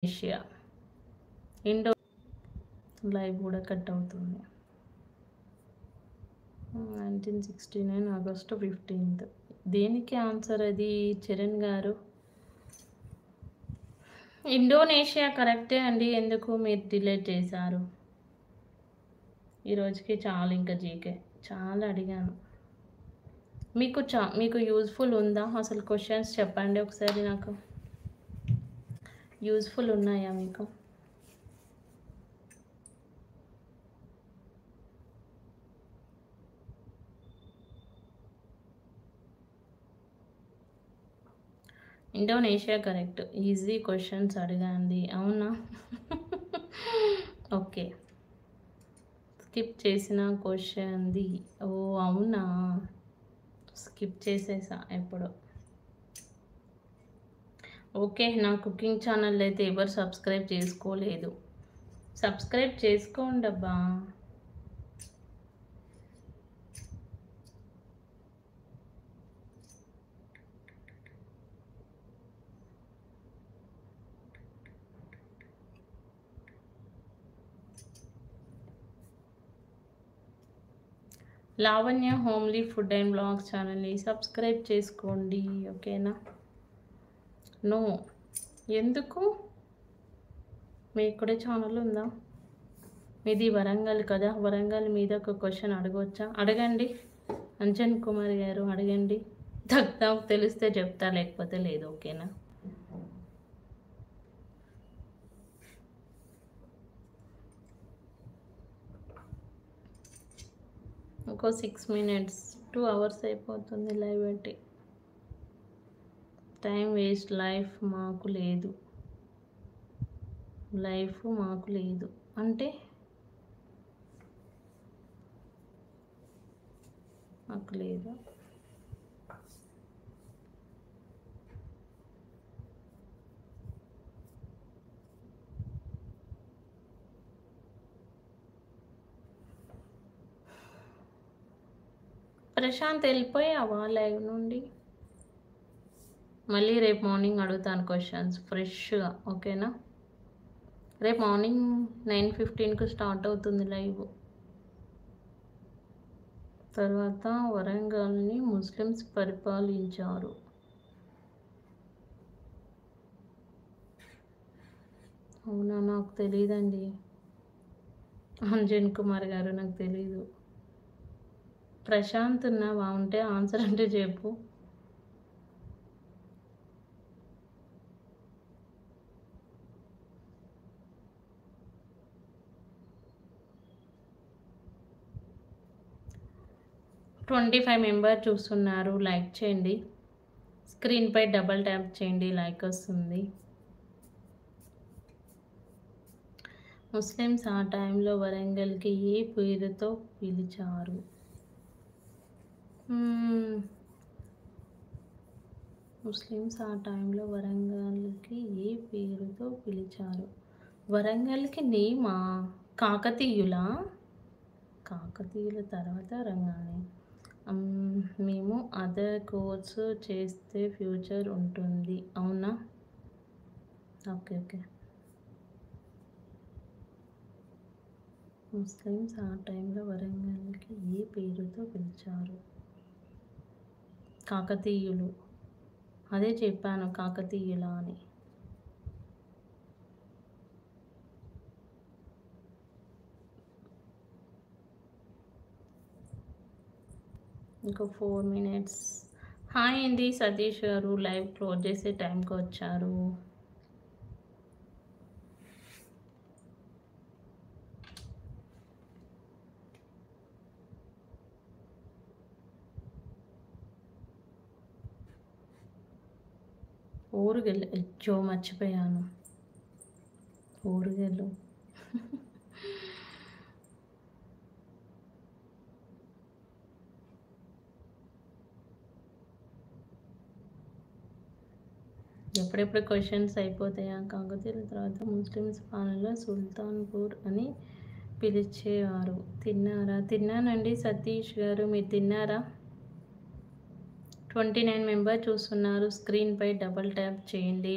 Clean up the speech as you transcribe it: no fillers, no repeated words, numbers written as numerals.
Asia Indo live కూడా cut అవుతుంది. 1969 August 15th. దేనికి ఆన్సర్ అది చరణ్ గారు? ఇండోనేషియా కరెక్టే అండి. ఎందుకు మీరు డిలీట్ చేశారు? ఈరోజుకి చాలు, ఇంకా జీకే చాలా అడిగాను. మీకు యూజ్ఫుల్ ఉందా అసలు? క్వశ్చన్స్ చెప్పండి ఒకసారి నాకు. యూజ్ఫుల్ ఉన్నాయా మీకు? Indonesia correct. ఈజీ క్వశ్చన్స్ అడగండి. అవునా? ఓకే, స్కిప్ చేసిన క్వశ్చన్ది. ఓ అవునా, స్కిప్ చేసేసా ఎప్పుడు. ఓకే, నా కుకింగ్ ఛానల్ అయితే ఎవరు సబ్స్క్రైబ్ చేసుకోలేదు. సబ్స్క్రైబ్ చేసుకోండి అబ్బా. Lavanya homely food and blogs ఛానల్ని సబ్స్క్రైబ్ చేసుకోండి. ఓకేనా? నో, ఎందుకు? మీకు కూడా ఛానల్ ఉందా? మీది వరంగల్ కదా, వరంగల్ మీద ఒక క్వశ్చన్ అడగవచ్చా? అడగండి అంజన్ కుమార్ గారు, అడగండి. నాకు తెలిస్తే చెప్తా, లేకపోతే లేదు. ఓకేనా? ఇంకో 6 minutes, 2 hours అయిపోతుంది లైవ్ పెట్టి. Time waste. లైఫ్ మాకు లేదు. లైఫ్ మాకు లేదు అంటే మాకు లేదు. ప్రశాంత్ వెళ్ళిపోయావా లైవ్ నుండి? మళ్ళీ రేపు మార్నింగ్ అడుగుతాను క్వశ్చన్స్ ఫ్రెష్గా. ఓకేనా? రేపు మార్నింగ్ 9:15కు స్టార్ట్ అవుతుంది లైవ్. తర్వాత వరంగల్ని ముస్లిమ్స్ పరిపాలించారు. అవునా, నాకు తెలియదండి. అంజన్ కుమార్ గారు, నాకు తెలీదు. ప్రశాంత్ ఉన్నావా? ఉంటే ఆన్సర్ అంటే చెప్పు. ట్వంటీ 25 మెంబర్ చూస్తున్నారు. లైక్ చేయండి. స్క్రీన్పై డబల్ ట్యాప్ చేయండి, లైక్ వస్తుంది. ముస్లిమ్స్ ఆ టైంలో వరంగల్కి ఏ పేరుతో పిలిచారు? ముస్లిమ్స్ ఆ టైంలో వరంగల్కి ఏ పేరుతో పిలిచారు? వరంగల్కి నేమా? కాకతీయులా? కాకతీయుల తర్వాత రంగానే. మేము అదర్ కోర్స్ చేస్తే ఫ్యూచర్ ఉంటుంది. అవునా? Okay okay. ముస్లిమ్స్ ఆ టైంలో వరంగల్కి ఏ పేరుతో పిలిచారు? కాకతీయులు. అదే చెప్పాను, కాకతీయుల అని. ఇంకో 4 minutes. హాయ్ అండి సతీష్ గారు, లైవ్ క్లోజ్ చేసే టైంకి వచ్చారు. ఊరుగెళ్ళు. అచ్చో, మర్చిపోయాను. ఊరుగెళ్ళు. ఎప్పుడెప్పుడు క్వశ్చన్స్ అయిపోతాయా? కాకతీయుల తర్వాత ముస్లిమ్స్ పాలనలో సుల్తాన్పూర్ అని పిలిచేవారు. తిన్నారా? తిన్నానండి సతీష్ గారు, మీరు తిన్నారా? 29 మెంబర్ చూస్తున్నారు. స్క్రీన్పై డబల్ ట్యాప్ చేయండి.